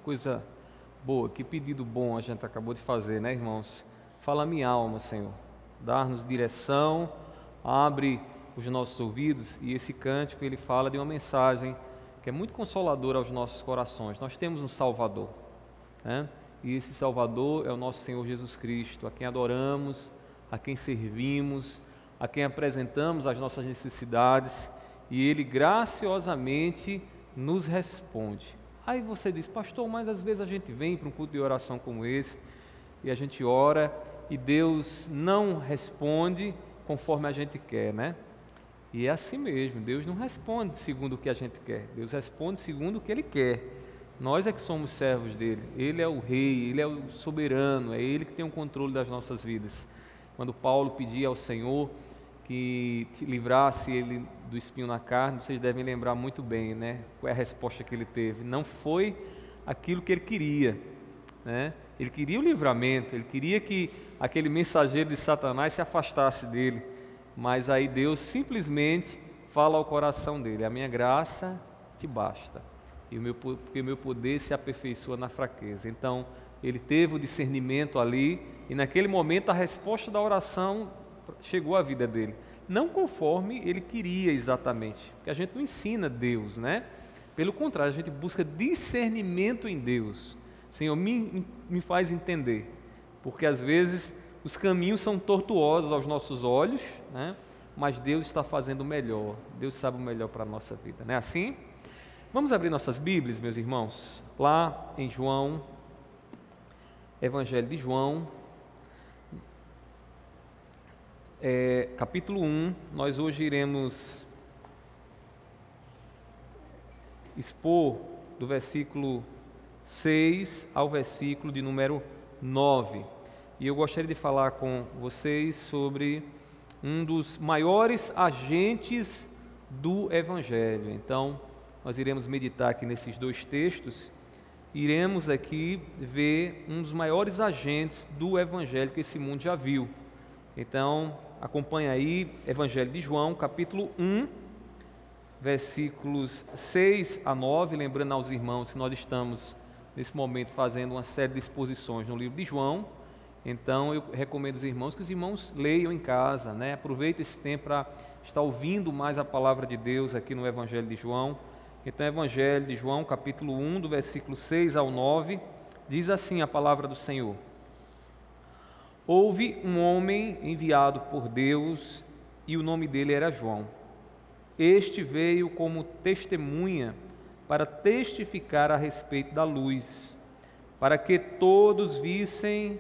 Coisa boa, que pedido bom a gente acabou de fazer, né, irmãos? Fala minha alma, Senhor. Dar-nos direção, abre os nossos ouvidos, e esse cântico ele fala de uma mensagem que é muito consoladora aos nossos corações. Nós temos um Salvador, né? E esse Salvador é o nosso Senhor Jesus Cristo, a quem adoramos, a quem servimos, a quem apresentamos as nossas necessidades, e Ele graciosamente nos responde. Aí você diz: pastor, mas às vezes a gente vem para um culto de oração como esse, e a gente ora, e Deus não responde conforme a gente quer, né? E é assim mesmo, Deus não responde segundo o que a gente quer, Deus responde segundo o que Ele quer. Nós é que somos servos dEle, Ele é o Rei, Ele é o soberano, é Ele que tem o controle das nossas vidas. Quando Paulo pedia ao Senhor que livrasse ele do espinho na carne, vocês devem lembrar muito bem, né? Qual é a resposta que ele teve? Não foi aquilo que ele queria, né? Ele queria o livramento, ele queria que aquele mensageiro de Satanás se afastasse dele, mas aí Deus simplesmente fala ao coração dele: a minha graça te basta, porque o meu poder se aperfeiçoa na fraqueza. Então ele teve o discernimento ali, e naquele momento a resposta da oração chegou à vida dele, não conforme ele queria exatamente, porque a gente não ensina Deus, né? Pelo contrário, a gente busca discernimento em Deus. Senhor, me faz entender, porque às vezes os caminhos são tortuosos aos nossos olhos, né? Mas Deus está fazendo o melhor, Deus sabe o melhor para a nossa vida, não é assim? Vamos abrir nossas Bíblias, meus irmãos, lá em João, Evangelho de João, capítulo 1, nós hoje iremos expor do versículo 6 ao versículo de número 9. E eu gostaria de falar com vocês sobre um dos maiores agentes do Evangelho. Então, nós iremos meditar aqui nesses dois textos, iremos aqui ver um dos maiores agentes do Evangelho que esse mundo já viu. Então, acompanha aí, Evangelho de João, capítulo 1, versículos 6 a 9, lembrando aos irmãos que nós estamos, nesse momento, fazendo uma série de exposições no livro de João. Então, eu recomendo aos irmãos que os irmãos leiam em casa, né? Aproveita esse tempo para estar ouvindo mais a palavra de Deus aqui no Evangelho de João. Então, Evangelho de João, capítulo 1, do versículo 6 ao 9, diz assim a palavra do Senhor: Houve um homem enviado por Deus, e o nome dele era João. Este veio como testemunha para testificar a respeito da luz, para que todos viessem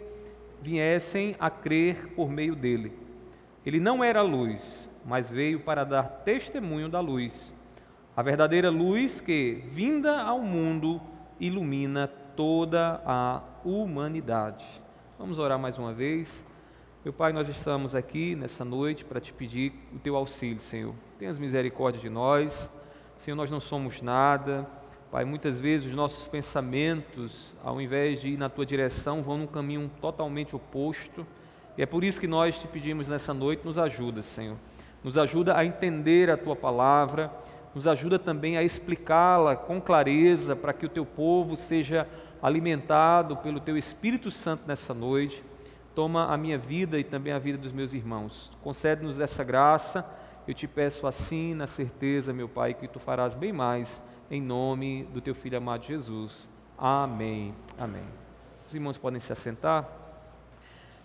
a crer por meio dele. Ele não era luz, mas veio para dar testemunho da luz, a verdadeira luz que, vinda ao mundo, ilumina toda a humanidade. Vamos orar mais uma vez. Meu Pai, nós estamos aqui nessa noite para te pedir o teu auxílio, Senhor. Tenhas misericórdia de nós. Senhor, nós não somos nada. Pai, muitas vezes os nossos pensamentos, ao invés de ir na tua direção, vão num caminho totalmente oposto. E é por isso que nós te pedimos nessa noite: nos ajuda, Senhor. Nos ajuda a entender a tua palavra, nos ajuda também a explicá-la com clareza, para que o teu povo seja alimentado pelo teu Espírito Santo nessa noite. Toma a minha vida e também a vida dos meus irmãos. Concede-nos essa graça. Eu te peço assim, na certeza, meu Pai, que tu farás bem mais, em nome do teu Filho amado Jesus. Amém. Amém. Os irmãos podem se assentar.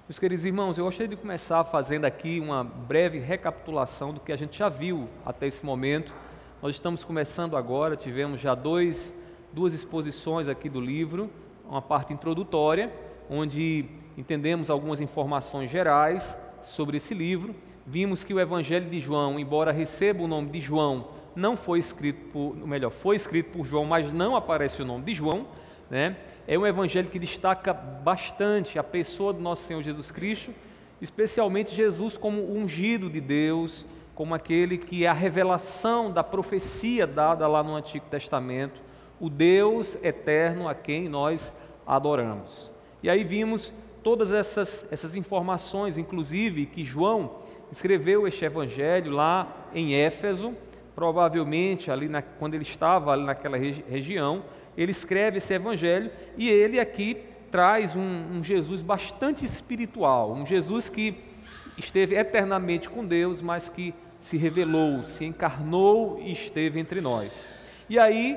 Meus queridos irmãos, eu gostaria de começar fazendo aqui uma breve recapitulação do que a gente já viu até esse momento. Nós estamos começando agora, tivemos já duas exposições aqui do livro, uma parte introdutória, onde entendemos algumas informações gerais sobre esse livro. Vimos que o Evangelho de João, embora receba o nome de João, não foi escrito foi escrito por João, mas não aparece o nome de João, né? É um evangelho que destaca bastante a pessoa do nosso Senhor Jesus Cristo, especialmente Jesus como o ungido de Deus, como aquele que é a revelação da profecia dada lá no Antigo Testamento, o Deus eterno a quem nós adoramos. E aí vimos todas essas informações, inclusive que João escreveu este evangelho lá em Éfeso, provavelmente ali quando ele estava ali naquela região, ele escreve esse evangelho e ele aqui traz um Jesus bastante espiritual, um Jesus que esteve eternamente com Deus, mas que se revelou, se encarnou e esteve entre nós. E aí,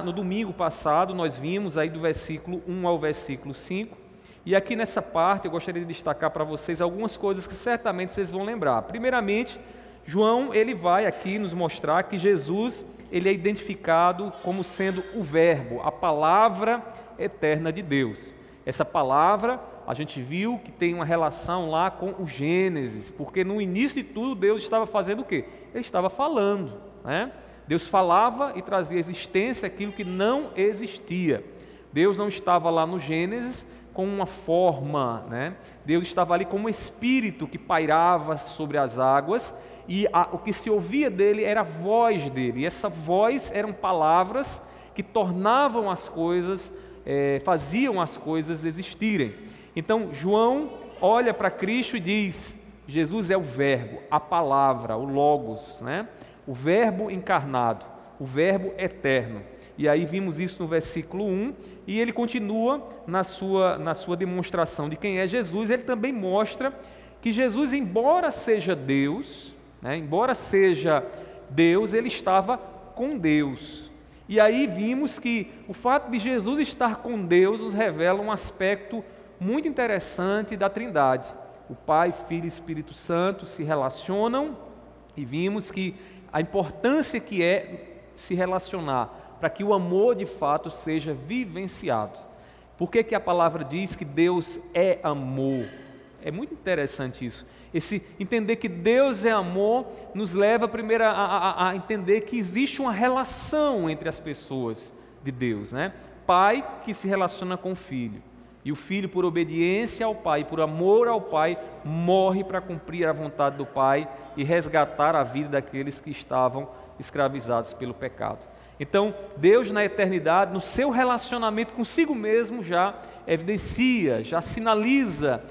no domingo passado, nós vimos aí do versículo 1 ao versículo 5, e aqui nessa parte eu gostaria de destacar para vocês algumas coisas que certamente vocês vão lembrar. Primeiramente, João, ele vai aqui nos mostrar que Jesus, ele é identificado como sendo o Verbo, a palavra eterna de Deus. Essa palavra, a gente viu que tem uma relação lá com o Gênesis, porque no início de tudo Deus estava fazendo o quê? Ele estava falando, né? Deus falava e trazia à existência aquilo que não existia. Deus não estava lá no Gênesis com uma forma, né? Deus estava ali como um espírito que pairava sobre as águas, e o que se ouvia dele era a voz dele, e essa voz eram palavras que tornavam as coisas, faziam as coisas existirem. Então João olha para Cristo e diz: Jesus é o Verbo, a palavra, o Logos, né? O Verbo encarnado, o Verbo eterno. E aí vimos isso no versículo 1, e ele continua na sua demonstração de quem é Jesus. Ele também mostra que Jesus, embora seja Deus, né, ele estava com Deus. E aí vimos que o fato de Jesus estar com Deus nos revela um aspecto muito interessante da Trindade. O Pai, Filho e Espírito Santo se relacionam, e vimos que a importância que é se relacionar para que o amor de fato seja vivenciado. Por que a palavra diz que Deus é amor? É muito interessante isso. Esse entender que Deus é amor nos leva primeiro a entender que existe uma relação entre as pessoas de Deus, né? Pai que se relaciona com o Filho, e o Filho, por obediência ao Pai, por amor ao Pai, morre para cumprir a vontade do Pai e resgatar a vida daqueles que estavam escravizados pelo pecado. Então, Deus na eternidade, no seu relacionamento consigo mesmo, já evidencia, já sinaliza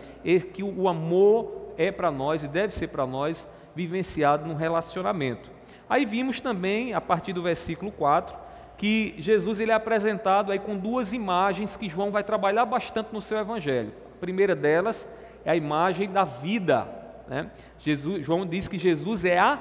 que o amor é para nós e deve ser para nós vivenciado num relacionamento. Aí vimos também, a partir do versículo 4, que Jesus ele é apresentado aí com duas imagens que João vai trabalhar bastante no seu evangelho. A primeira delas é a imagem da vida, né? João diz que Jesus é a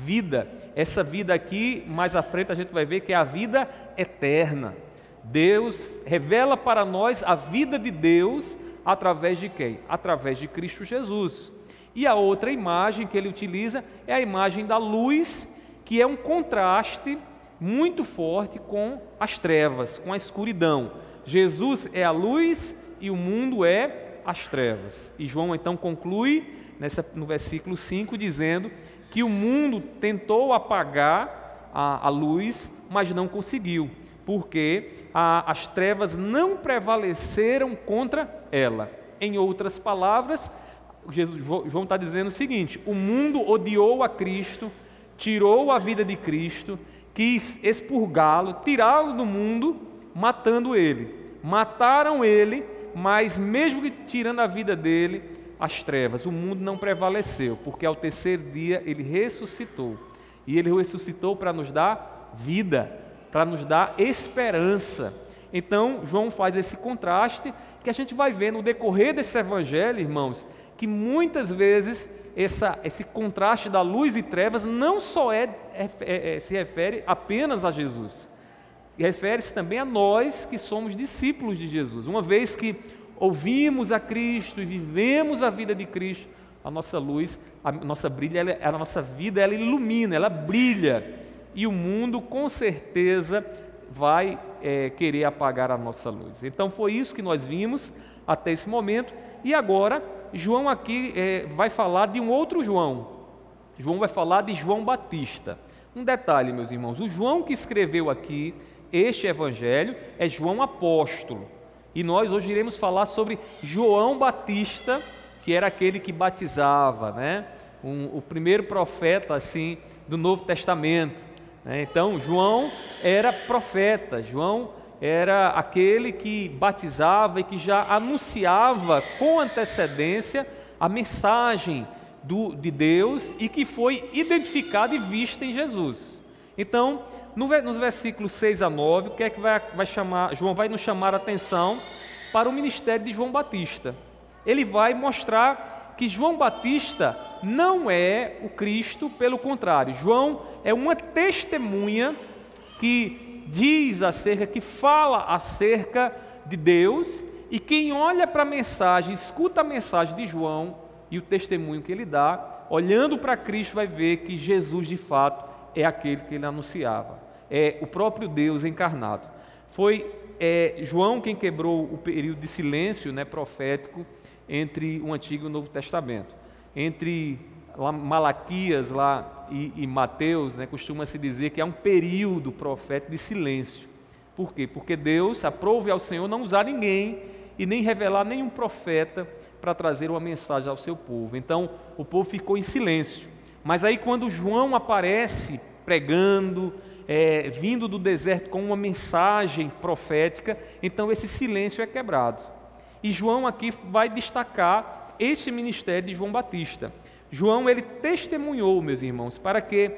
vida. Essa vida aqui, mais à frente a gente vai ver que é a vida eterna. Deus revela para nós a vida de Deus através de quem? Através de Cristo Jesus. E a outra imagem que ele utiliza é a imagem da luz, que é um contraste muito forte com as trevas, com a escuridão. Jesus é a luz e o mundo é as trevas. E João então conclui no versículo 5 dizendo que o mundo tentou apagar a luz, mas não conseguiu, porque as trevas não prevaleceram contra ela. Em outras palavras, João está dizendo o seguinte: o mundo odiou a Cristo, tirou a vida de Cristo, quis expurgá-lo, tirá-lo do mundo, matando ele. Mataram ele, mas mesmo que tirando a vida dele, as trevas, o mundo não prevaleceu, porque ao terceiro dia ele ressuscitou. E ele ressuscitou para nos dar vida, para nos dar esperança. Então, João faz esse contraste que a gente vai ver no decorrer desse evangelho, irmãos, que muitas vezes esse contraste da luz e trevas não só se refere apenas a Jesus, refere-se também a nós que somos discípulos de Jesus. Uma vez que ouvimos a Cristo e vivemos a vida de Cristo, a nossa luz, a nossa vida, ela ilumina, ela brilha, e o mundo com certeza vai querer apagar a nossa luz. Então foi isso que nós vimos até esse momento, e agora João aqui vai falar de um outro João. João vai falar de João Batista. Um detalhe, meus irmãos, o João que escreveu aqui este evangelho é João apóstolo, e nós hoje iremos falar sobre João Batista, que era aquele que batizava, né? O primeiro profeta assim do Novo Testamento, né? Então João era profeta, João era aquele que batizava e que já anunciava com antecedência a mensagem de Deus e que foi identificada e vista em Jesus. Então nos versículos 6 a 9, o que é que vai chamar? João vai nos chamar a atenção para o ministério de João Batista. Ele vai mostrar que João Batista não é o Cristo, pelo contrário, João é uma testemunha que diz acerca, que fala acerca de Deus, e quem olha para a mensagem, escuta a mensagem de João e o testemunho que ele dá, olhando para Cristo, vai ver que Jesus de fato é aquele que ele anunciava, é o próprio Deus encarnado. Foi João quem quebrou o período de silêncio, profético entre o Antigo e o Novo Testamento. Entre Malaquias e Mateus, costuma-se dizer que há um período profético de silêncio. Por quê? Porque Deus aprove ao Senhor não usar ninguém e nem revelar nenhum profeta para trazer uma mensagem ao seu povo. Então o povo ficou em silêncio. Mas aí quando João aparece pregando, vindo do deserto com uma mensagem profética, então esse silêncio é quebrado. E João aqui vai destacar este ministério de João Batista. João, ele testemunhou, meus irmãos, para que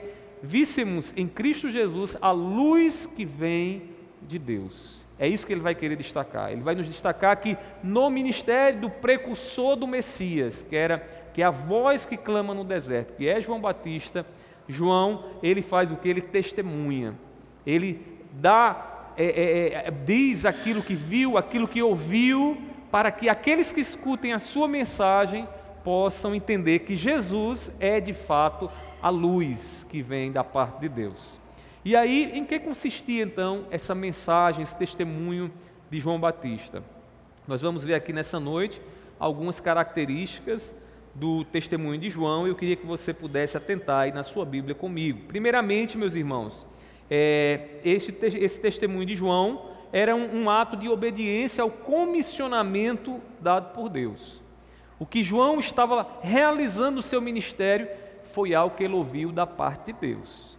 víssemos em Cristo Jesus a luz que vem de Deus. É isso que ele vai querer destacar. Ele vai nos destacar que no ministério do precursor do Messias, que é a voz que clama no deserto, que é João Batista, João, ele faz o que? Ele testemunha. Ele diz aquilo que viu, aquilo que ouviu, para que aqueles que escutem a sua mensagem possam entender que Jesus é de fato a luz que vem da parte de Deus. E aí, em que consistia então essa mensagem, esse testemunho de João Batista? Nós vamos ver aqui nessa noite algumas características do testemunho de João, e eu queria que você pudesse atentar aí na sua Bíblia comigo. Primeiramente, meus irmãos, esse testemunho de João era um ato de obediência ao comissionamento dado por Deus. O que João estava realizando no seu ministério foi algo que ele ouviu da parte de Deus.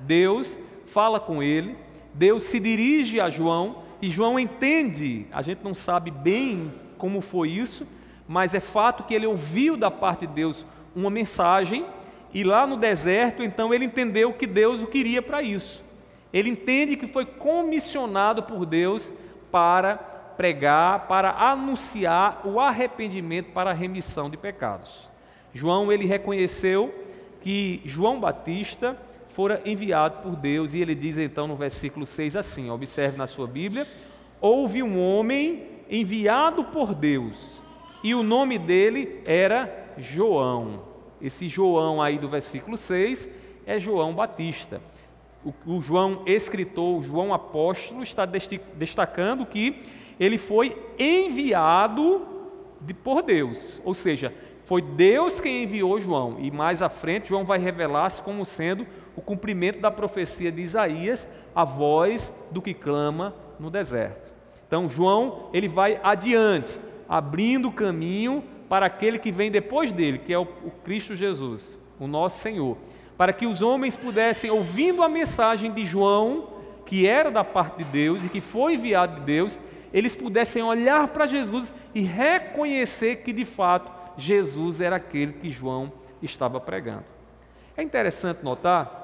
Deus fala com ele, Deus se dirige a João, e João entende, a gente não sabe bem como foi isso, mas é fato que ele ouviu da parte de Deus uma mensagem, e lá no deserto, então ele entendeu que Deus o queria para isso. Ele entende que foi comissionado por Deus para pregar, para anunciar o arrependimento para a remissão de pecados. João, ele reconheceu que João Batista fora enviado por Deus, e ele diz então no versículo 6 assim, observe na sua Bíblia: houve um homem enviado por Deus, e o nome dele era João. Esse João aí do versículo 6 é João Batista. O João escritor, o João apóstolo, está destacando que ele foi enviado por Deus, ou seja, foi Deus quem enviou João, e mais à frente João vai revelar-se como sendo o cumprimento da profecia de Isaías, a voz do que clama no deserto. Então João, ele vai adiante, abrindo o caminho para aquele que vem depois dele, que é o Cristo Jesus, o nosso Senhor, para que os homens pudessem, ouvindo a mensagem de João, que era da parte de Deus e que foi enviado de Deus, eles pudessem olhar para Jesus e reconhecer que de fato Jesus era aquele que João estava pregando. É interessante notar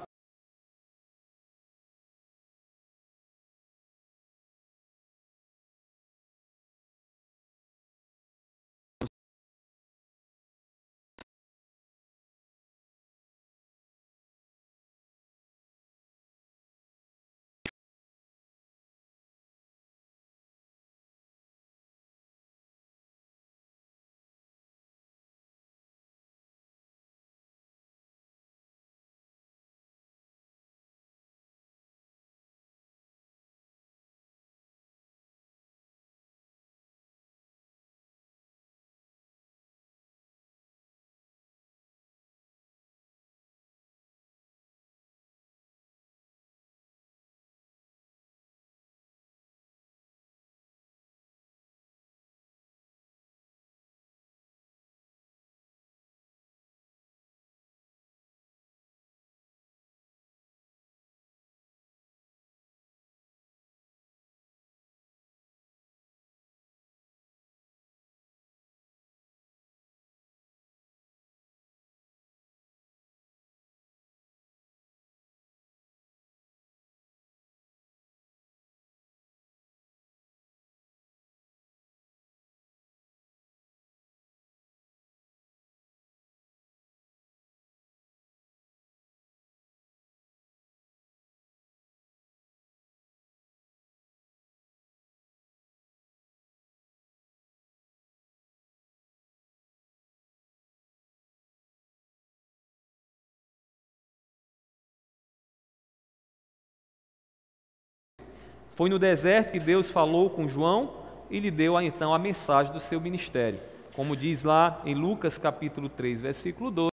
Foi no deserto que Deus falou com João e lhe deu então a mensagem do seu ministério. Como diz lá em Lucas capítulo 3, versículo 2.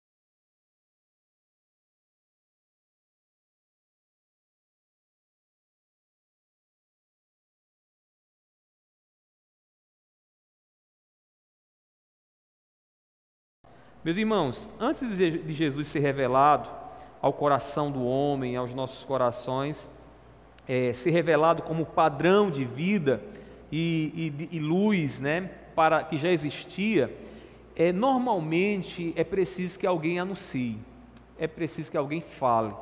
Meus irmãos, antes de Jesus ser revelado ao coração do homem, aos nossos corações, ser revelado como padrão de vida e luz, né, para que já existia, normalmente é preciso que alguém anuncie, é preciso que alguém fale,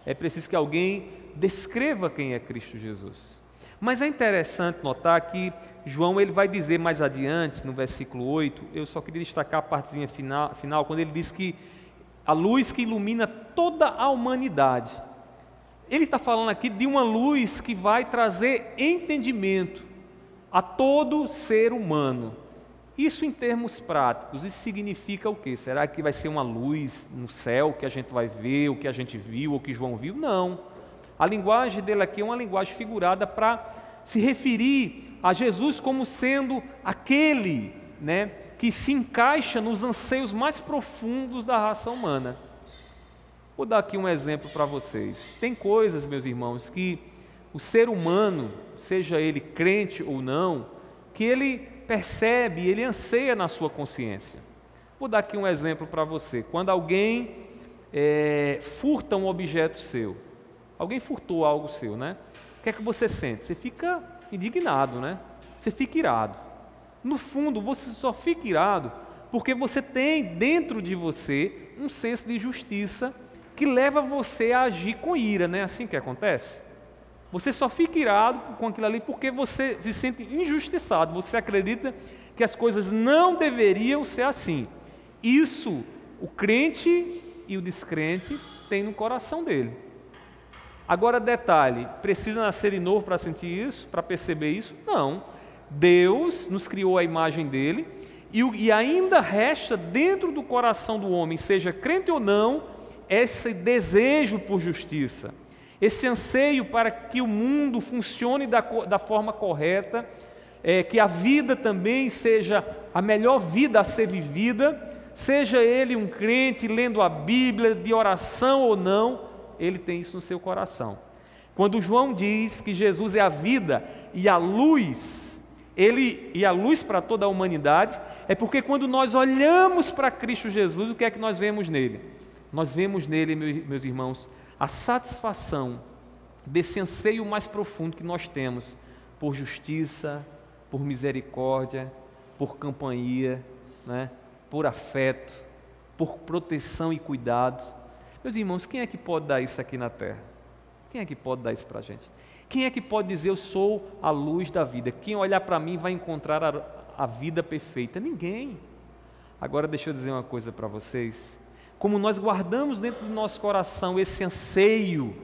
é preciso que alguém descreva quem é Cristo Jesus. Mas é interessante notar que João ele vai dizer mais adiante, no versículo 8, eu só queria destacar a partezinha final, quando ele diz que a luz que ilumina toda a humanidade. Ele está falando aqui de uma luz que vai trazer entendimento a todo ser humano. Isso em termos práticos, isso significa o quê? Será que vai ser uma luz no céu que a gente vai ver, o que a gente viu, o que João viu? Não. A linguagem dele aqui é uma linguagem figurada para se referir a Jesus como sendo aquele, né, que se encaixa nos anseios mais profundos da raça humana. Vou dar aqui um exemplo para vocês. Tem coisas, meus irmãos, que o ser humano, seja ele crente ou não, que ele percebe, ele anseia na sua consciência. Vou dar aqui um exemplo para você. Quando alguém furta um objeto seu, alguém furtou algo seu, né? O que é que você sente? Você fica indignado, né? Você fica irado. No fundo, você só fica irado porque você tem dentro de você um senso de justiça que leva você a agir com ira, não é assim que acontece? Você só fica irado com aquilo ali porque você se sente injustiçado, você acredita que as coisas não deveriam ser assim. Isso o crente e o descrente têm no coração dele. Agora detalhe, precisa nascer de novo para sentir isso, para perceber isso? Não. Deus nos criou a imagem dele e ainda resta dentro do coração do homem, seja crente ou não, esse desejo por justiça, esse anseio para que o mundo funcione da forma correta, que a vida também seja a melhor vida a ser vivida, seja ele um crente lendo a Bíblia, de oração ou não, ele tem isso no seu coração. Quando João diz que Jesus é a vida e a luz, e a luz para toda a humanidade, é porque quando nós olhamos para Cristo Jesus, o que é que nós vemos nele? Nós vemos nele, meus irmãos, a satisfação desse anseio mais profundo que nós temos por justiça, por misericórdia, por companhia, né? Por afeto, por proteção e cuidado. Meus irmãos, quem é que pode dar isso aqui na terra? Quem é que pode dar isso para a gente? Quem é que pode dizer eu sou a luz da vida? Quem olhar para mim vai encontrar a vida perfeita? Ninguém. Agora deixa eu dizer uma coisa para vocês. Como nós guardamos dentro do nosso coração esse anseio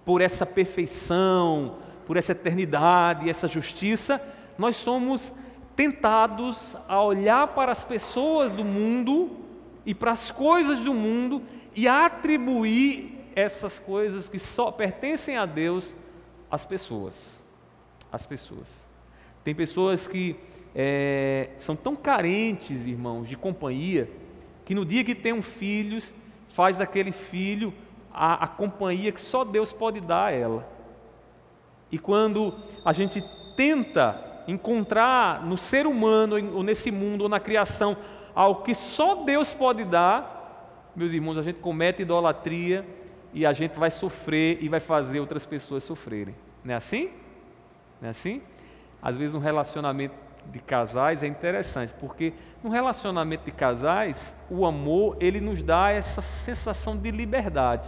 por essa perfeição, por essa eternidade, essa justiça, nós somos tentados a olhar para as pessoas do mundo e para as coisas do mundo e a atribuir essas coisas que só pertencem a Deus às pessoas. As pessoas. Tem pessoas que são tão carentes, irmãos, de companhia, que no dia que tem um filho, faz daquele filho a companhia que só Deus pode dar a ela. E quando a gente tenta encontrar no ser humano, ou nesse mundo, ou na criação, algo que só Deus pode dar, meus irmãos, a gente comete idolatria e a gente vai sofrer e vai fazer outras pessoas sofrerem. Não é assim? Não é assim? Às vezes um relacionamento de casais é interessante, porque no relacionamento de casais, o amor, ele nos dá essa sensação de liberdade,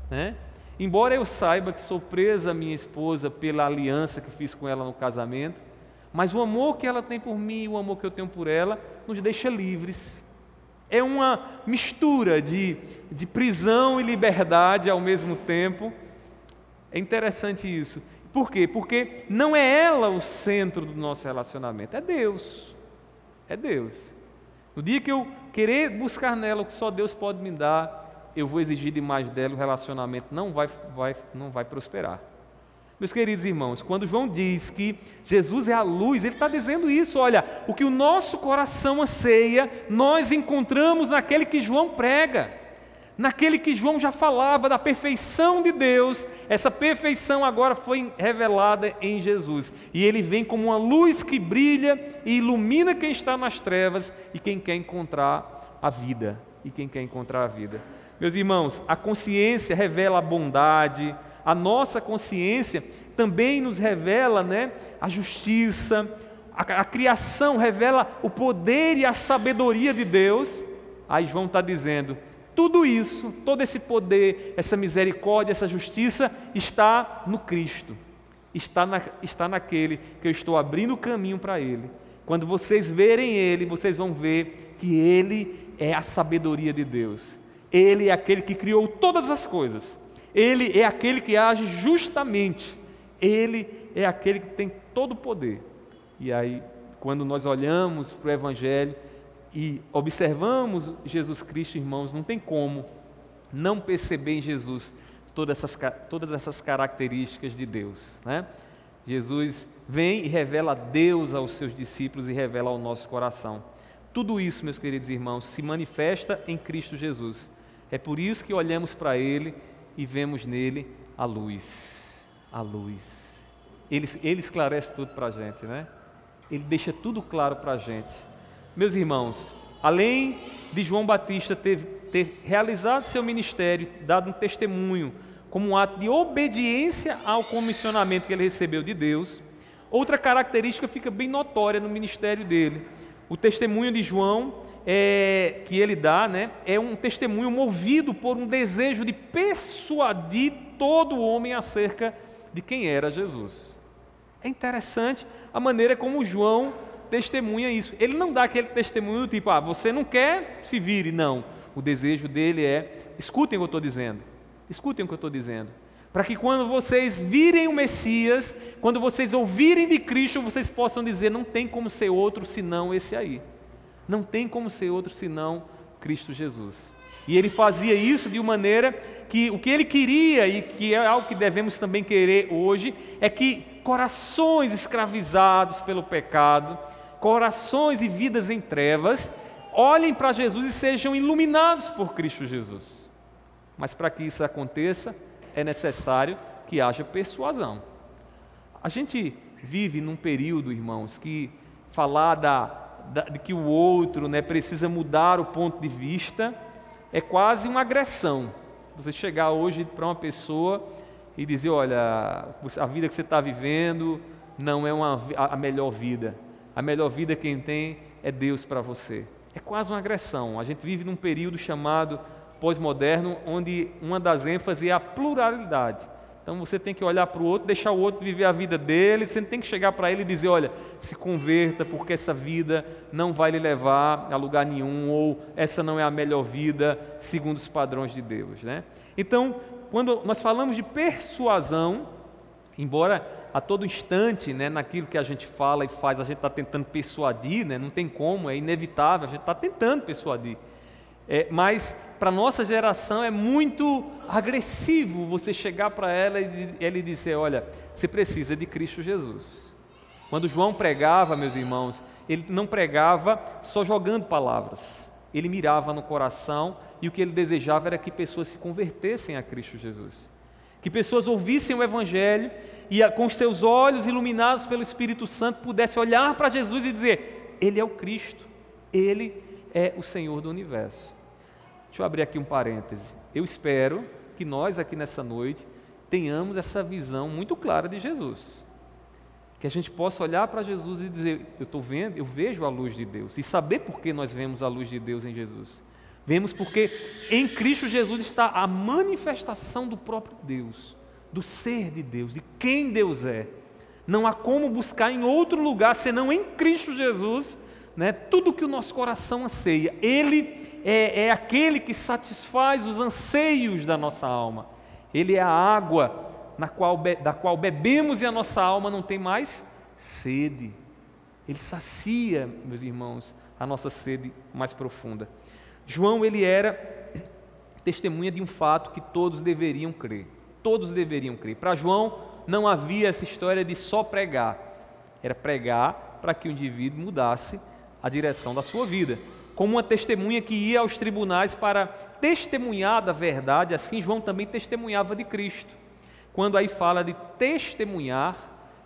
né? Embora eu saiba que sou presa a minha esposa pela aliança que fiz com ela no casamento, mas o amor que ela tem por mim e o amor que eu tenho por ela nos deixa livres. É uma mistura de prisão e liberdade ao mesmo tempo. É interessante isso. Por quê? Porque não é ela o centro do nosso relacionamento, é Deus. É Deus. No dia que eu querer buscar nela o que só Deus pode me dar, eu vou exigir demais dela, o relacionamento não vai prosperar. Meus queridos irmãos, quando João diz que Jesus é a luz, ele está dizendo isso, olha, o que o nosso coração anseia, nós encontramos naquele que João prega, naquele que João já falava da perfeição de Deus. Essa perfeição agora foi revelada em Jesus, e ele vem como uma luz que brilha e ilumina quem está nas trevas e quem quer encontrar a vida, Meus irmãos, a consciência revela a bondade. A nossa consciência também nos revela, a justiça, a criação revela o poder e a sabedoria de Deus. Aí João está dizendo, tudo isso, todo esse poder, essa misericórdia, essa justiça está no Cristo, está naquele que eu estou abrindo o caminho para Ele. Quando vocês verem Ele, vocês vão ver que Ele é a sabedoria de Deus, Ele é aquele que criou todas as coisas, Ele é aquele que age justamente, Ele é aquele que tem todo o poder. E aí, quando nós olhamos para o Evangelho e observamos Jesus Cristo, irmãos, não tem como não perceber em Jesus todas essas características de Deus, Jesus vem e revela Deus aos seus discípulos e revela ao nosso coração. Tudo isso, meus queridos irmãos, se manifesta em Cristo Jesus. É por isso que olhamos para Ele e vemos nele a luz. Ele esclarece tudo para a gente, Ele deixa tudo claro para a gente. Meus irmãos, além de João Batista ter realizado seu ministério, dado um testemunho, como um ato de obediência ao comissionamento que ele recebeu de Deus, outra característica fica bem notória no ministério dele. O testemunho de João que ele dá, é um testemunho movido por um desejo de persuadir todo homem acerca de quem era Jesus. É interessante a maneira como João testemunha isso. Ele não dá aquele testemunho do tipo, você não quer, se vire, não. O desejo dele é, escutem o que eu estou dizendo, para que quando vocês virem o Messias, quando vocês ouvirem de Cristo, vocês possam dizer, não tem como ser outro senão esse aí. Não tem como ser outro senão Cristo Jesus. E ele fazia isso de uma maneira que o que ele queria, e que é algo que devemos também querer hoje, é que corações escravizados pelo pecado, corações e vidas em trevas, olhem para Jesus e sejam iluminados por Cristo Jesus. Mas para que isso aconteça, é necessário que haja persuasão. A gente vive num período, irmãos, que falar de que o outro precisa mudar o ponto de vista é quase uma agressão. Você chegar hoje para uma pessoa e dizer, olha, a vida que você está vivendo não é a melhor vida. A melhor vida quem tem é Deus para você. É quase uma agressão. A gente vive num período chamado pós-moderno, onde uma das ênfases é a pluralidade. Então você tem que olhar para o outro, deixar o outro viver a vida dele, você não tem que chegar para ele e dizer, olha, se converta porque essa vida não vai lhe levar a lugar nenhum, ou essa não é a melhor vida segundo os padrões de Deus. Então, quando nós falamos de persuasão, embora a todo instante, naquilo que a gente fala e faz, a gente está tentando persuadir, não tem como, é inevitável, a gente está tentando persuadir. Mas para a nossa geração é muito agressivo você chegar para ela e dizer, olha, você precisa de Cristo Jesus. Quando João pregava, meus irmãos, ele não pregava só jogando palavras, ele mirava no coração e o que ele desejava era que pessoas se convertessem a Cristo Jesus, que pessoas ouvissem o Evangelho e com os seus olhos iluminados pelo Espírito Santo pudessem olhar para Jesus e dizer, Ele é o Cristo, Ele é o Senhor do Universo. Deixa eu abrir aqui um parêntese. Eu espero que nós aqui nessa noite tenhamos essa visão muito clara de Jesus. Que a gente possa olhar para Jesus e dizer, eu vejo a luz de Deus. E saber por que nós vemos a luz de Deus em Jesus. Vemos porque em Cristo Jesus está a manifestação do próprio Deus, do ser de Deus, de quem Deus é. Não há como buscar em outro lugar, senão em Cristo Jesus, tudo que o nosso coração anseia. Ele é aquele que satisfaz os anseios da nossa alma. Ele é a água da qual bebemos e a nossa alma não tem mais sede. Ele sacia, meus irmãos, a nossa sede mais profunda. João, ele era testemunha de um fato que todos deveriam crer. Todos deveriam crer. Para João, não havia essa história de só pregar. Era pregar para que o indivíduo mudasse a direção da sua vida. Como uma testemunha que ia aos tribunais para testemunhar da verdade, assim João também testemunhava de Cristo. Quando aí fala de testemunhar,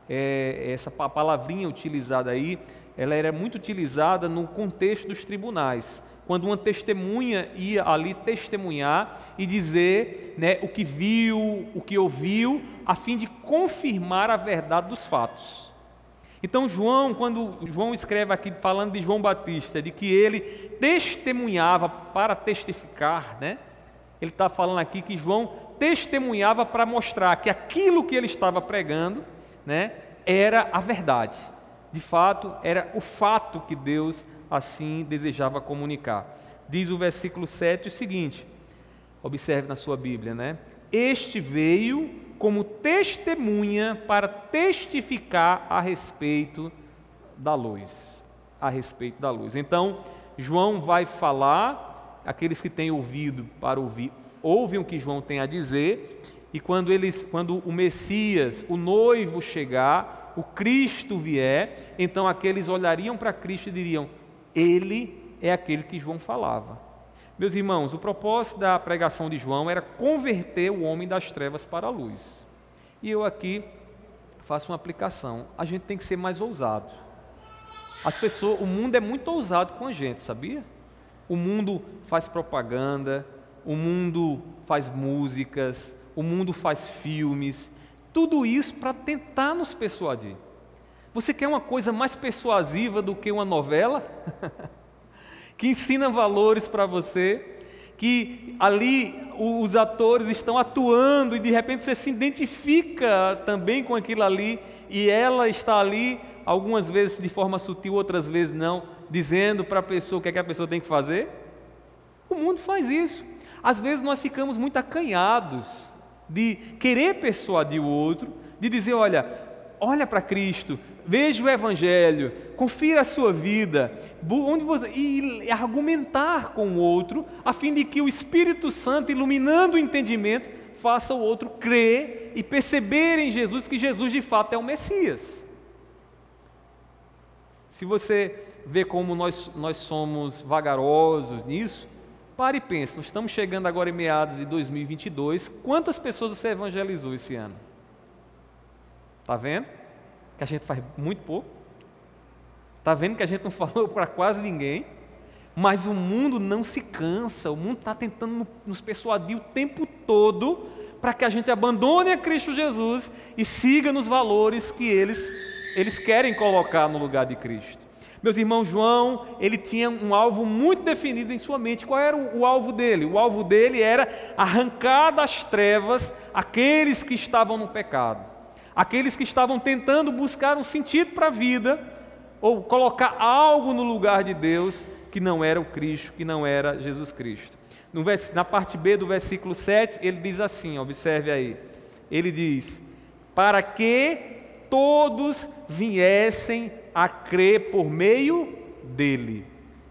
essa palavrinha utilizada aí, ela era muito utilizada no contexto dos tribunais. Quando uma testemunha ia ali testemunhar e dizer, né, o que viu, o que ouviu, a fim de confirmar a verdade dos fatos. Então João, quando João escreve aqui falando de João Batista, de que ele testemunhava para testificar, né? Ele está falando aqui que João testemunhava para mostrar que aquilo que ele estava pregando, né, era a verdade. De fato, era o fato que Deus assim desejava comunicar. Diz o versículo 7 o seguinte, observe na sua Bíblia, né? Este veio como testemunha para testificar a respeito da luz. A respeito da luz. Então, João vai falar, aqueles que têm ouvido para ouvir, ouvem o que João tem a dizer, e quando o Messias, o noivo chegar, o Cristo vier, então aqueles olhariam para Cristo e diriam, ele é aquele que João falava. Meus irmãos, o propósito da pregação de João era converter o homem das trevas para a luz. E eu aqui faço uma aplicação. A gente tem que ser mais ousado. O mundo é muito ousado com a gente, sabia? O mundo faz propaganda, o mundo faz músicas, o mundo faz filmes, tudo isso para tentar nos persuadir. Você quer uma coisa mais persuasiva do que uma novela? Que ensina valores para você, que ali os atores estão atuando e de repente você se identifica também com aquilo ali e ela está ali, algumas vezes de forma sutil, outras vezes não, dizendo para a pessoa o que é que a pessoa tem que fazer? O mundo faz isso. Às vezes nós ficamos muito acanhados de querer persuadir o outro, de dizer, olha para Cristo, veja o Evangelho, confira a sua vida, e argumentar com o outro, a fim de que o Espírito Santo, iluminando o entendimento, faça o outro crer e perceber em Jesus que Jesus de fato é o Messias. Se você vê como nós somos vagarosos nisso, pare e pense, nós estamos chegando agora em meados de 2022, quantas pessoas você evangelizou esse ano? Está vendo? Que a gente faz muito pouco. Está vendo que a gente não falou para quase ninguém. Mas o mundo não se cansa. O mundo está tentando nos persuadir o tempo todo para que a gente abandone a Cristo Jesus e siga nos valores que eles querem colocar no lugar de Cristo. Meus irmãos, João, ele tinha um alvo muito definido em sua mente. Qual era o alvo dele? O alvo dele era arrancar das trevas aqueles que estavam no pecado. Aqueles que estavam tentando buscar um sentido para a vida, ou colocar algo no lugar de Deus, que não era o Cristo, que não era Jesus Cristo. Na parte B do versículo 7, ele diz assim, observe aí, ele diz, para que todos viessem a crer por meio dele.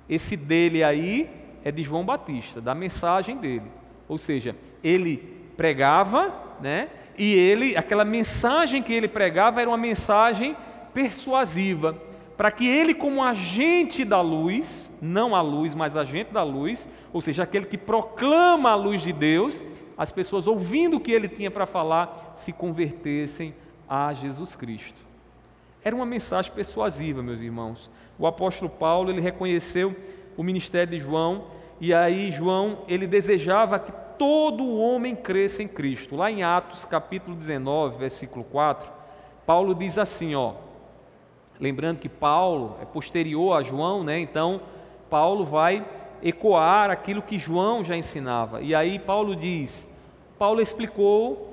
Esse dele aí é de João Batista, da mensagem dele. Ou seja, ele pregava, né? E aquela mensagem que ele pregava era uma mensagem persuasiva, para que ele, como agente da luz, não a luz, mas agente da luz, ou seja, aquele que proclama a luz de Deus, as pessoas ouvindo o que ele tinha para falar, se convertessem a Jesus Cristo. Era uma mensagem persuasiva, meus irmãos. O apóstolo Paulo, ele reconheceu o ministério de João, e aí João, ele desejava que todo homem cresça em Cristo. Lá em Atos, capítulo 19, versículo 4, Paulo diz assim, lembrando que Paulo é posterior a João, né? Então, Paulo vai ecoar aquilo que João já ensinava. E aí Paulo explicou,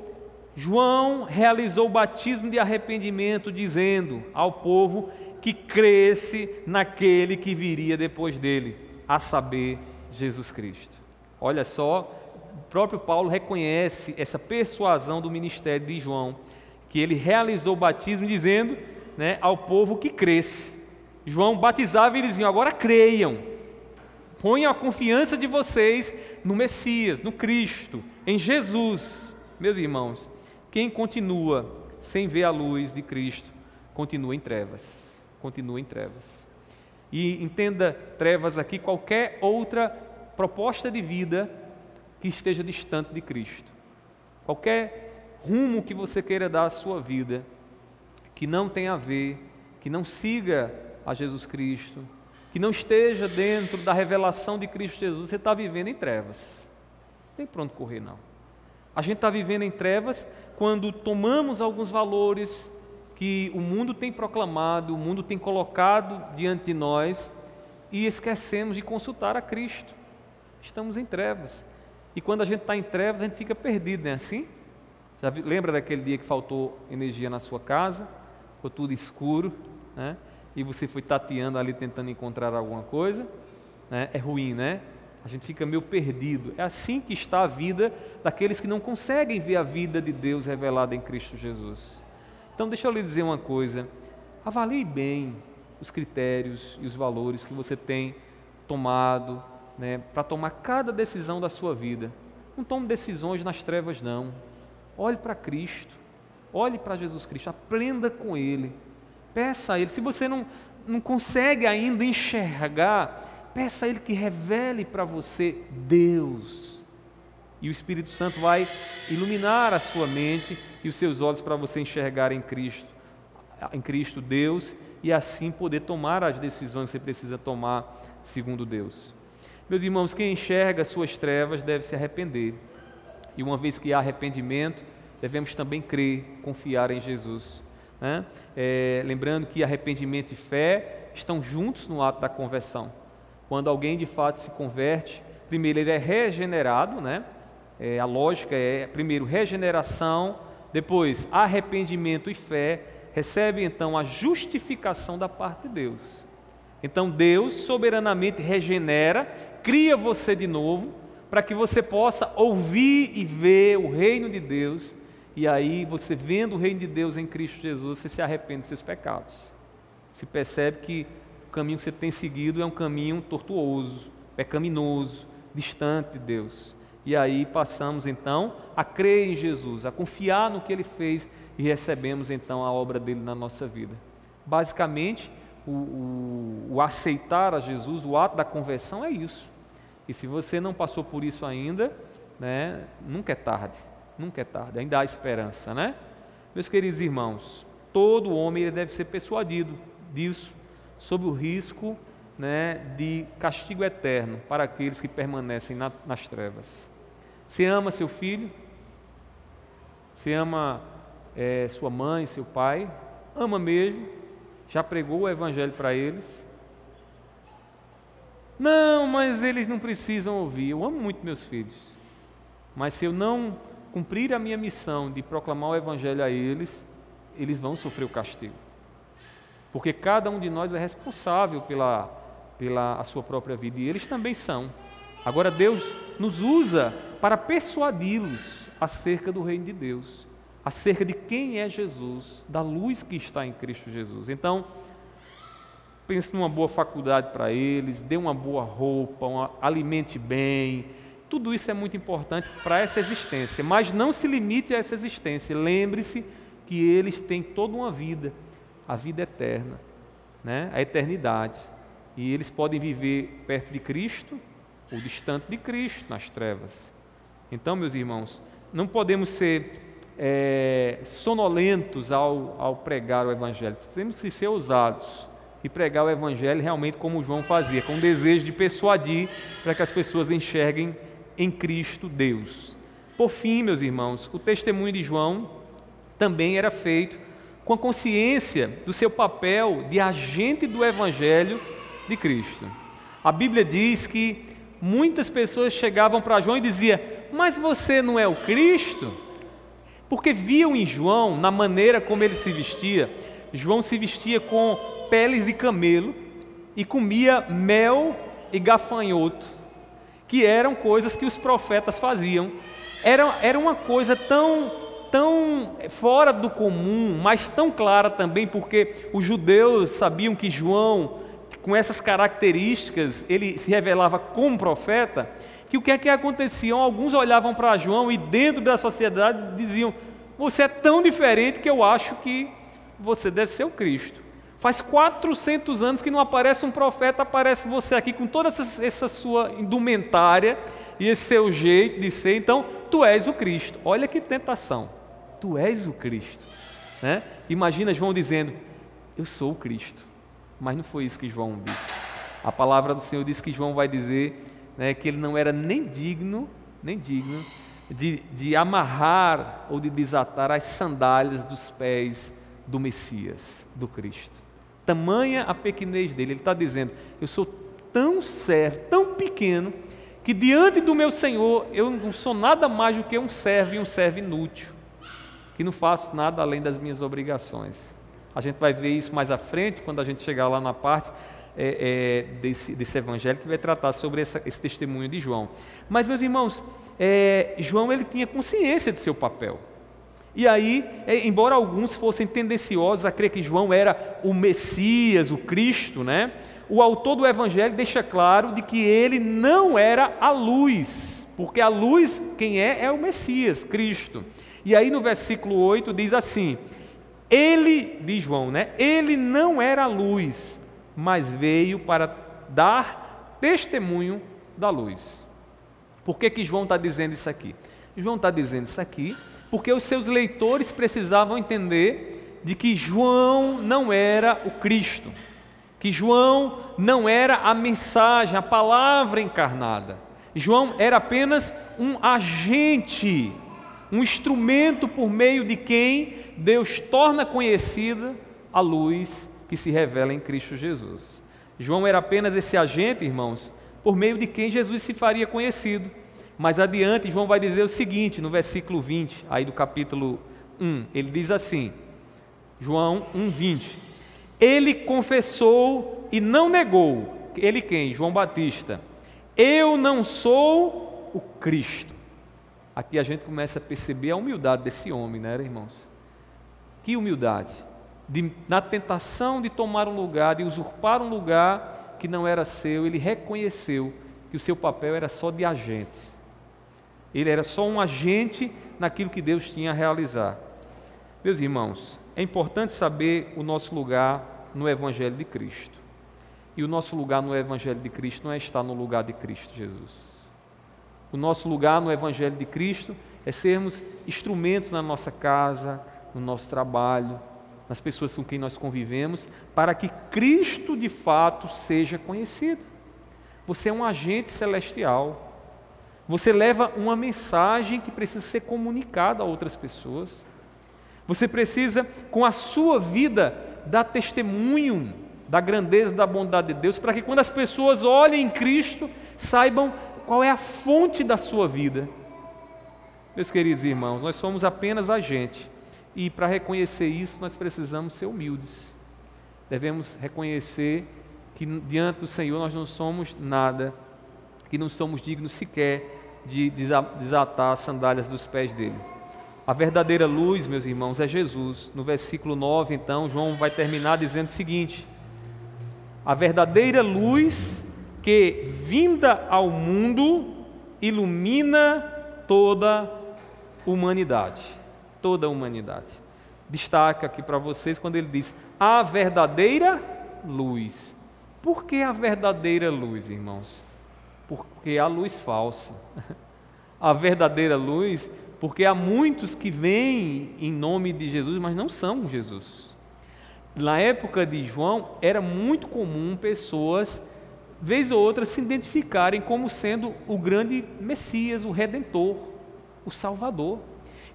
João realizou o batismo de arrependimento, dizendo ao povo que cresce naquele que viria depois dele, a saber, Jesus Cristo. Olha só, o próprio Paulo reconhece essa persuasão do ministério de João, que ele realizou o batismo dizendo, né, ao povo que cresce. João batizava e eles diziam, agora creiam, ponham a confiança de vocês no Messias, no Cristo, em Jesus. Meus irmãos, quem continua sem ver a luz de Cristo, continua em trevas, continua em trevas. E entenda trevas aqui, qualquer outra proposta de vida que esteja distante de Cristo. Qualquer rumo que você queira dar à sua vida, que não tenha a ver, que não siga a Jesus Cristo, que não esteja dentro da revelação de Cristo Jesus, você está vivendo em trevas. Não tem para onde correr, não. A gente está vivendo em trevas quando tomamos alguns valores que o mundo tem proclamado, o mundo tem colocado diante de nós e esquecemos de consultar a Cristo. Estamos em trevas. E quando a gente está em trevas, a gente fica perdido, não é assim? Lembra daquele dia que faltou energia na sua casa? Ficou tudo escuro, né? E você foi tateando ali tentando encontrar alguma coisa, né? É ruim, né? A gente fica meio perdido. É assim que está a vida daqueles que não conseguem ver a vida de Deus revelada em Cristo Jesus. Então deixa eu lhe dizer uma coisa, avalie bem os critérios e os valores que você tem tomado, né, para tomar cada decisão da sua vida. Não tome decisões nas trevas, não. Olhe para Cristo, olhe para Jesus Cristo, aprenda com Ele, peça a Ele. Se você não consegue ainda enxergar, peça a Ele que revele para você Deus. E o Espírito Santo vai iluminar a sua mente e os seus olhos para você enxergar em Cristo Deus, e assim poder tomar as decisões que você precisa tomar segundo Deus. Meus irmãos, quem enxerga suas trevas deve se arrepender. E uma vez que há arrependimento, devemos também crer, confiar em Jesus, né? Lembrando que arrependimento e fé estão juntos no ato da conversão. Quando alguém de fato se converte, primeiro ele é regenerado, né? A lógica é primeiro regeneração, depois arrependimento e fé, recebe então a justificação da parte de Deus. Então Deus soberanamente regenera, cria você de novo, para que você possa ouvir e ver o reino de Deus, e aí você vendo o reino de Deus em Cristo Jesus, você se arrepende dos seus pecados. Se percebe que o caminho que você tem seguido é um caminho tortuoso, pecaminoso, distante de Deus. E aí passamos então a crer em Jesus, a confiar no que Ele fez e recebemos então a obra dele na nossa vida. Basicamente, o aceitar a Jesus, o ato da conversão é isso. E se você não passou por isso ainda, né, nunca é tarde, ainda há esperança, né? Meus queridos irmãos, todo homem ele deve ser persuadido disso, sob o risco, né, de castigo eterno para aqueles que permanecem nas trevas. Você ama seu filho? Você ama sua mãe, seu pai? Ama mesmo? Já pregou o evangelho para eles? Não, mas eles não precisam ouvir. Eu amo muito meus filhos, mas se eu não cumprir a minha missão de proclamar o evangelho a eles, eles vão sofrer o castigo, porque cada um de nós é responsável pela a sua própria vida, e eles também são. Agora Deus nos usa para persuadi-los acerca do reino de Deus, acerca de quem é Jesus, da luz que está em Cristo Jesus. Então, pense numa boa faculdade para eles, dê uma boa roupa, alimente bem. Tudo isso é muito importante para essa existência, mas não se limite a essa existência. Lembre-se que eles têm toda uma vida, a vida eterna, né? A eternidade. E eles podem viver perto de Cristo ou distante de Cristo, nas trevas. Então, meus irmãos, não podemos ser sonolentos ao pregar o Evangelho. Temos que ser ousados e pregar o Evangelho realmente como João fazia, com o desejo de persuadir para que as pessoas enxerguem em Cristo Deus. Por fim, meus irmãos, o testemunho de João também era feito com a consciência do seu papel de agente do Evangelho de Cristo. A Bíblia diz que muitas pessoas chegavam para João e diziam: mas você não é o Cristo? Porque viam em João, na maneira como ele se vestia. João se vestia com peles de camelo e comia mel e gafanhoto, que eram coisas que os profetas faziam. Era uma coisa tão fora do comum, mas tão clara também, porque os judeus sabiam que João, com essas características, ele se revelava como profeta, que o que é que acontecia? Alguns olhavam para João e dentro da sociedade diziam: você é tão diferente que eu acho que você deve ser o Cristo. Faz 400 anos que não aparece um profeta, aparece você aqui com toda essa sua indumentária e esse seu jeito de ser, então tu és o Cristo. Olha que tentação, tu és o Cristo, né? Imagina João dizendo, eu sou o Cristo, mas não foi isso que João disse. A palavra do Senhor diz que João vai dizer, né, que ele não era nem digno de amarrar ou de desatar as sandálias dos pés do Messias, do Cristo. Tamanha a pequenez dele, ele está dizendo, eu sou tão servo, tão pequeno, que diante do meu Senhor, eu não sou nada mais do que um servo e um servo inútil, que não faço nada além das minhas obrigações. A gente vai ver isso mais à frente, quando a gente chegar lá na parte desse evangelho, que vai tratar sobre esse testemunho de João. Mas, meus irmãos, João ele tinha consciência de seu papel. E aí, embora alguns fossem tendenciosos a crer que João era o Messias, o Cristo, né? O autor do Evangelho deixa claro de que ele não era a luz, porque a luz, quem é o Messias, Cristo. E aí no versículo 8 diz assim, ele, diz João, né? Ele não era a luz, mas veio para dar testemunho da luz. Por que João está dizendo isso aqui? João está dizendo isso aqui porque os seus leitores precisavam entender de que João não era o Cristo, que João não era a mensagem, a palavra encarnada. João era apenas um agente, um instrumento por meio de quem Deus torna conhecida a luz que se revela em Cristo Jesus. João era apenas esse agente, irmãos, por meio de quem Jesus se faria conhecido. Mais adiante, João vai dizer o seguinte, no versículo 20, aí do capítulo 1, ele diz assim, João 1:20, ele confessou e não negou, ele quem? João Batista, eu não sou o Cristo. Aqui a gente começa a perceber a humildade desse homem, né, irmãos? Que humildade, na tentação de tomar um lugar, de usurpar um lugar que não era seu, ele reconheceu que o seu papel era só de agente. Ele era só um agente naquilo que Deus tinha a realizar. Meus irmãos, é importante saber o nosso lugar no Evangelho de Cristo. E o nosso lugar no Evangelho de Cristo não é estar no lugar de Cristo Jesus. O nosso lugar no Evangelho de Cristo é sermos instrumentos na nossa casa, no nosso trabalho, nas pessoas com quem nós convivemos, para que Cristo de fato seja conhecido. Você é um agente celestial. Você leva uma mensagem que precisa ser comunicada a outras pessoas. Você precisa, com a sua vida, dar testemunho da grandeza e da bondade de Deus, para que quando as pessoas olhem em Cristo, saibam qual é a fonte da sua vida. Meus queridos irmãos, nós somos apenas agente, e para reconhecer isso, nós precisamos ser humildes. Devemos reconhecer que diante do Senhor nós não somos nada, que não somos dignos sequer de desatar as sandálias dos pés dele. A verdadeira luz, meus irmãos, é Jesus. No versículo 9, então, João vai terminar dizendo o seguinte, a verdadeira luz que, vinda ao mundo, ilumina toda a humanidade. Toda a humanidade. Destaca aqui para vocês quando ele diz, a verdadeira luz. Por que a verdadeira luz, irmãos? Porque há luz falsa. A verdadeira luz, porque há muitos que vêm em nome de Jesus, mas não são Jesus. Na época de João, era muito comum pessoas, vez ou outra, se identificarem como sendo o grande Messias, o Redentor, o Salvador.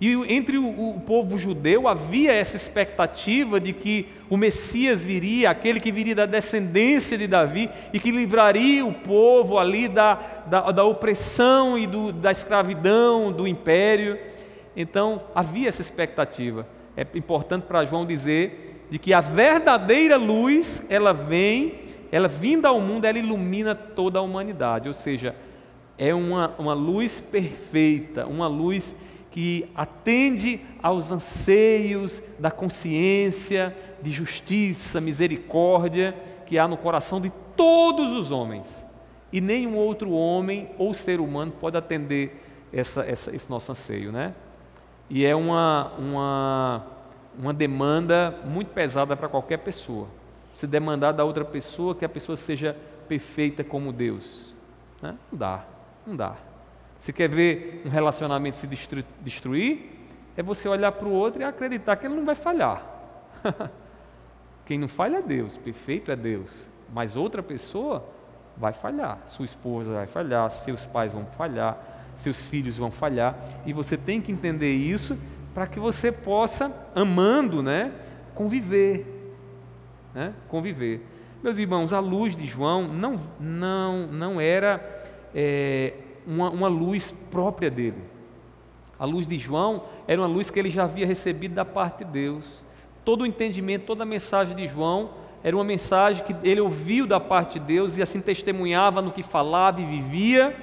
E entre o povo judeu havia essa expectativa de que o Messias viria, aquele que viria da descendência de Davi e que livraria o povo ali da opressão e da escravidão, do império. Então havia essa expectativa. É importante para João dizer de que a verdadeira luz, ela vinda ao mundo, ela ilumina toda a humanidade. Ou seja, é uma luz perfeita, uma luz que atende aos anseios da consciência, de justiça, misericórdia que há no coração de todos os homens. E nenhum outro homem ou ser humano pode atender esse nosso anseio, né? e é uma demanda muito pesada para qualquer pessoa. Você demandar da outra pessoa que a pessoa seja perfeita como Deus, né? Não dá. Você quer ver um relacionamento se destruir? É você olhar para o outro e acreditar que ele não vai falhar. Quem não falha é Deus, perfeito é Deus, mas outra pessoa vai falhar. Sua esposa vai falhar, seus pais vão falhar, seus filhos vão falhar, e você tem que entender isso para que você possa, amando, né, conviver. Meus irmãos, a luz de João não era uma luz própria dele. A luz de João era uma luz que ele já havia recebido da parte de Deus. Todo o entendimento, toda a mensagem de João era uma mensagem que ele ouviu da parte de Deus e assim testemunhava no que falava e vivia,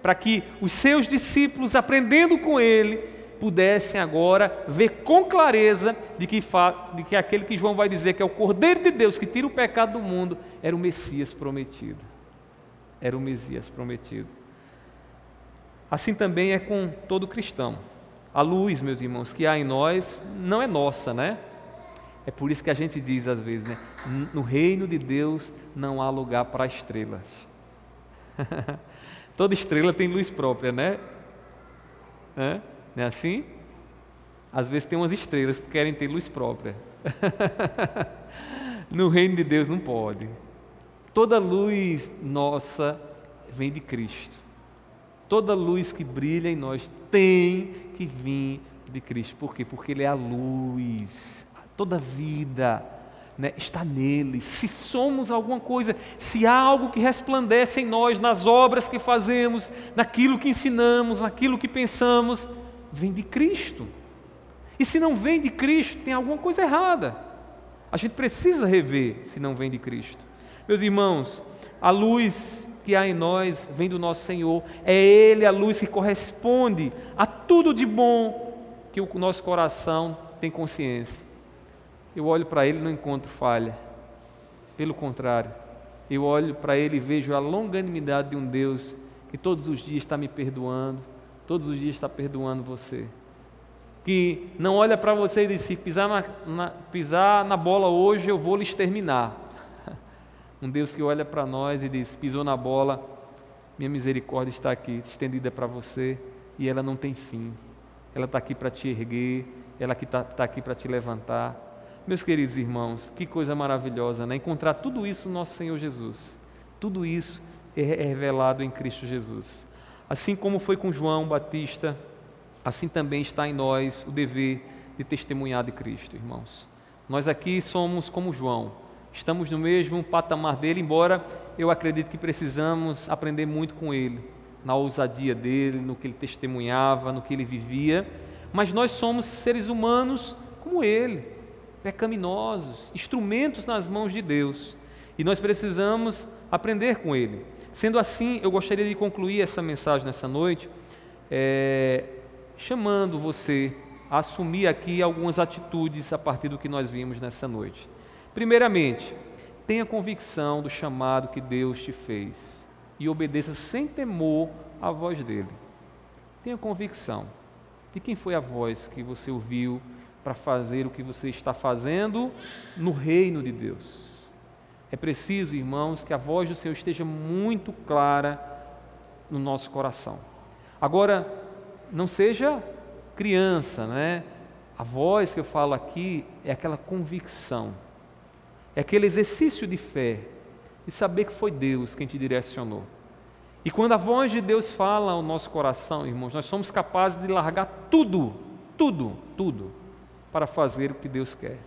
para que os seus discípulos, aprendendo com ele, pudessem agora ver com clareza de que aquele que João vai dizer que é o Cordeiro de Deus que tira o pecado do mundo, era o Messias prometido. Era o Messias prometido. Assim também é com todo cristão. A luz, meus irmãos, que há em nós não é nossa, né? É por isso que a gente diz às vezes, né? No reino de Deus não há lugar para estrelas. Toda estrela tem luz própria, né? Não é assim? Às vezes tem umas estrelas que querem ter luz própria. No reino de Deus não pode. Toda luz nossa vem de Cristo. Toda luz que brilha em nós tem que vir de Cristo. Por quê? Porque Ele é a luz. Toda vida, né, está nele. Se somos alguma coisa, se há algo que resplandece em nós, nas obras que fazemos, naquilo que ensinamos, naquilo que pensamos, vem de Cristo. E se não vem de Cristo, tem alguma coisa errada. A gente precisa rever se não vem de Cristo. Meus irmãos, a luz que há em nós vem do nosso Senhor. É Ele a luz que corresponde a tudo de bom que o nosso coração tem consciência. Eu olho para Ele e não encontro falha. Pelo contrário, eu olho para Ele e vejo a longanimidade de um Deus que todos os dias está me perdoando, todos os dias está perdoando você. Que não olha para você e diz: se pisar na bola hoje, eu vou lhe exterminar. Um Deus que olha para nós e diz: pisou na bola, minha misericórdia está aqui, estendida para você, e ela não tem fim. Ela está aqui para te erguer, ela está aqui para te levantar. Meus queridos irmãos, que coisa maravilhosa, né? Encontrar tudo isso no nosso Senhor Jesus. Tudo isso é revelado em Cristo Jesus. Assim como foi com João Batista, assim também está em nós o dever de testemunhar de Cristo, irmãos. Nós aqui somos como João, estamos no mesmo patamar dele, embora eu acredito que precisamos aprender muito com ele, na ousadia dele, no que ele testemunhava, no que ele vivia, mas nós somos seres humanos como ele, pecaminosos, instrumentos nas mãos de Deus, e nós precisamos aprender com Ele. Sendo assim, eu gostaria de concluir essa mensagem nessa noite, chamando você a assumir aqui algumas atitudes a partir do que nós vimos nessa noite. Primeiramente, tenha convicção do chamado que Deus te fez e obedeça sem temor à voz dEle. Tenha convicção de quem foi a voz que você ouviu para fazer o que você está fazendo no reino de Deus. É preciso, irmãos, que a voz do Senhor esteja muito clara no nosso coração. Agora, não seja criança, né? A voz que eu falo aqui é aquela convicção, é aquele exercício de fé, de saber que foi Deus quem te direcionou. E quando a voz de Deus fala ao nosso coração, irmãos, nós somos capazes de largar tudo, para fazer o que Deus quer.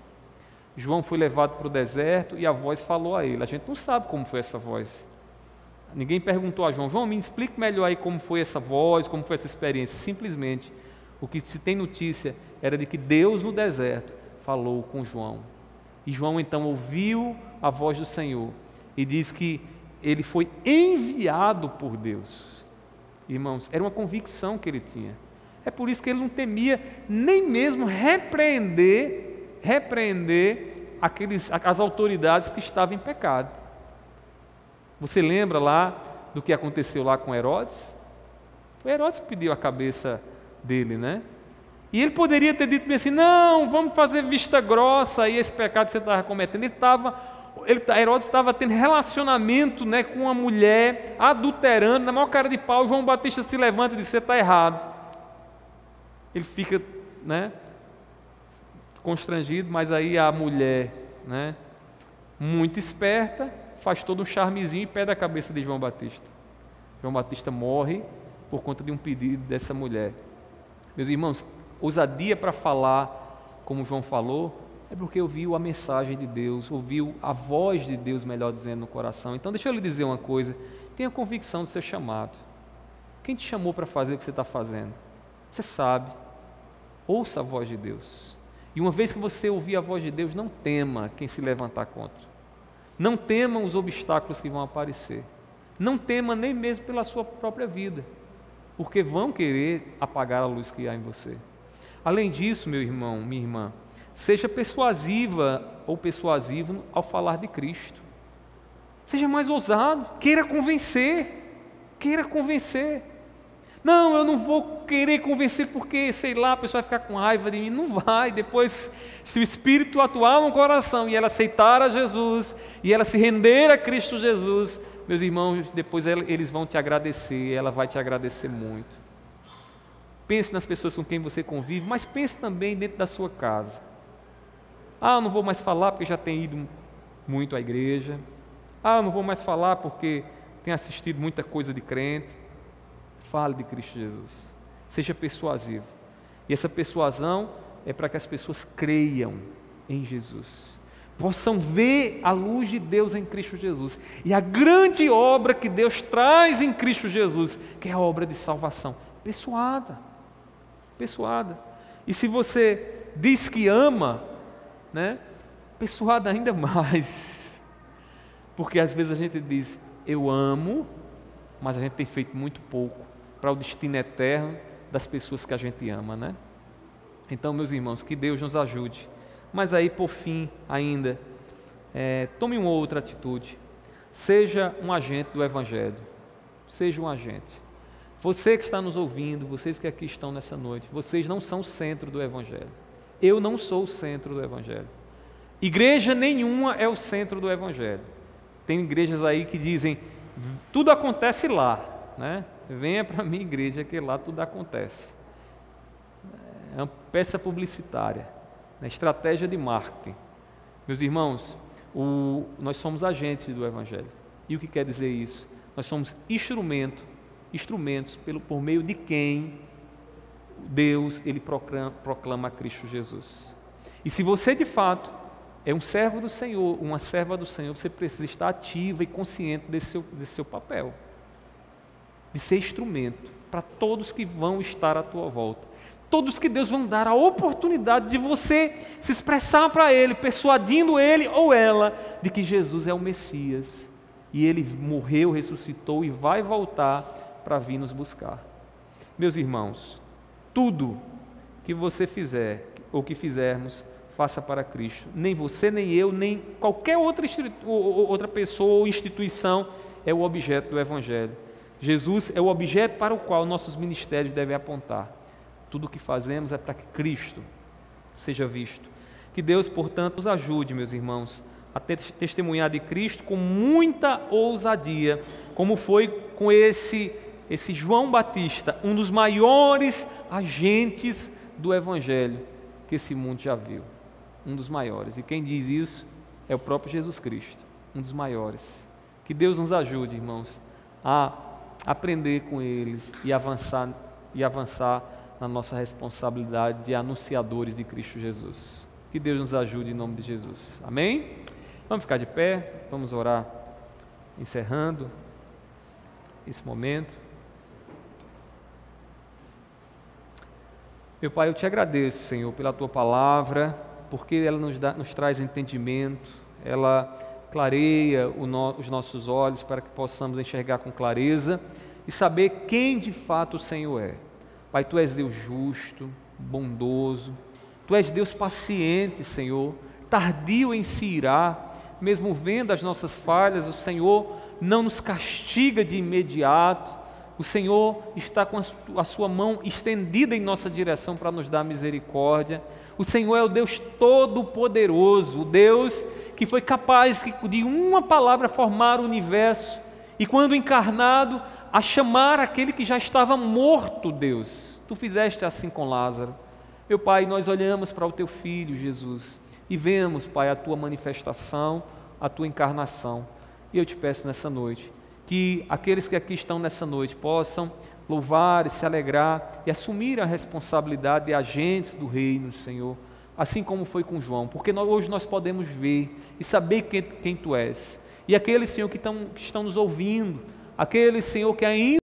João foi levado para o deserto e a voz falou a ele. A gente não sabe como foi essa voz. Ninguém perguntou a João: João, me explique melhor aí como foi essa voz, como foi essa experiência. Simplesmente, o que se tem notícia era de que Deus no deserto falou com João. E João então ouviu a voz do Senhor e diz que ele foi enviado por Deus. Irmãos, era uma convicção que ele tinha. É por isso que ele não temia nem mesmo repreender as autoridades que estavam em pecado. Você lembra lá do que aconteceu lá com Herodes? Foi Herodes que pediu a cabeça dele, né? E ele poderia ter dito assim, não, vamos fazer vista grossa aí esse pecado que você estava cometendo. Herodes estava tendo relacionamento, né, com uma mulher, adulterando, na maior cara de pau. João Batista se levanta e diz, você está errado. Ele fica, né, constrangido, mas aí a mulher, né, muito esperta, faz todo um charmezinho e pede a cabeça de João Batista. João Batista morre por conta de um pedido dessa mulher. Meus irmãos, ousadia para falar como João falou, é porque ouviu a mensagem de Deus, ouviu a voz de Deus, melhor dizendo, no coração. Então deixa eu lhe dizer uma coisa, tenha convicção do seu chamado. Quem te chamou para fazer o que você está fazendo? Você sabe, ouça a voz de Deus. E uma vez que você ouvir a voz de Deus, não tema quem se levantar contra. Não tema os obstáculos que vão aparecer. Não tema nem mesmo pela sua própria vida, porque vão querer apagar a luz que há em você. Além disso, meu irmão, minha irmã, seja persuasiva ou persuasivo ao falar de Cristo. Seja mais ousado, queira convencer. Não, eu não vou querer convencer porque, sei lá, a pessoa vai ficar com raiva de mim. Não vai. Depois, se o Espírito atuar no coração e ela aceitar a Jesus, e ela se render a Cristo Jesus, meus irmãos, depois eles vão te agradecer, ela vai te agradecer muito. Pense nas pessoas com quem você convive, mas pense também dentro da sua casa. Eu não vou mais falar porque já tenho ido muito à igreja. Eu não vou mais falar porque tenho assistido muita coisa de crente. Fale de Cristo Jesus. Seja persuasivo. E essa persuasão é para que as pessoas creiam em Jesus. Possam ver a luz de Deus em Cristo Jesus. E a grande obra que Deus traz em Cristo Jesus, que é a obra de salvação. Persuada. E se você diz que ama, né, persuada ainda mais. Porque às vezes a gente diz, eu amo, mas a gente tem feito muito pouco para o destino eterno das pessoas que a gente ama, né? Então, meus irmãos, que Deus nos ajude. Mas aí, por fim, ainda, tome uma outra atitude. Seja um agente do Evangelho. Seja um agente. Você que está nos ouvindo, vocês que aqui estão nessa noite, vocês não são o centro do Evangelho. Eu não sou o centro do Evangelho. Igreja nenhuma é o centro do Evangelho. Tem igrejas aí que dizem, tudo acontece lá, né? Venha para a minha igreja que lá tudo acontece. É uma peça publicitária, né? Estratégia de marketing. Meus irmãos, nós somos agentes do Evangelho. E o que quer dizer isso? Nós somos instrumentos por meio de quem Deus ele proclama a Cristo Jesus. E se você de fato é um servo do Senhor, uma serva do Senhor, você precisa estar ativa e consciente desse seu papel, de ser instrumento para todos que vão estar à tua volta, todos que Deus vão dar a oportunidade de você se expressar para Ele, persuadindo ele ou ela de que Jesus é o Messias, e Ele morreu, ressuscitou e vai voltar para vir nos buscar. Meus irmãos, tudo que você fizer ou que fizermos, faça para Cristo. Nem você, nem eu, nem qualquer outra pessoa ou instituição é o objeto do Evangelho. Jesus é o objeto para o qual nossos ministérios devem apontar. Tudo o que fazemos é para que Cristo seja visto. Que Deus, portanto, nos ajude, meus irmãos, a testemunhar de Cristo com muita ousadia, como foi com esse João Batista, um dos maiores agentes do Evangelho que esse mundo já viu. Um dos maiores. E quem diz isso é o próprio Jesus Cristo, um dos maiores. Que Deus nos ajude, irmãos, a aprender com eles e avançar na nossa responsabilidade de anunciadores de Cristo Jesus. Que Deus nos ajude em nome de Jesus. Amém? Vamos ficar de pé, vamos orar, encerrando esse momento. Meu Pai, eu te agradeço, Senhor, pela Tua palavra, porque ela nos traz entendimento, ela clareia os nossos olhos para que possamos enxergar com clareza e saber quem de fato o Senhor é. Pai, Tu és Deus justo, bondoso, Tu és Deus paciente, Senhor, tardio em se irar, mesmo vendo as nossas falhas, o Senhor não nos castiga de imediato, O Senhor está com a sua mão estendida em nossa direção para nos dar misericórdia. O Senhor é o Deus Todo-Poderoso, o Deus que foi capaz de uma palavra formar o universo e, quando encarnado, a chamar aquele que já estava morto, Deus. Tu fizeste assim com Lázaro. Meu Pai, nós olhamos para o Teu Filho, Jesus, e vemos, Pai, a Tua manifestação, a Tua encarnação. E eu te peço nessa noite, que aqueles que aqui estão nessa noite possam louvar e se alegrar e assumir a responsabilidade de agentes do reino, Senhor, assim como foi com João, porque hoje nós podemos ver e saber quem Tu és. E aqueles, Senhor, que estão nos ouvindo, aqueles, Senhor, que ainda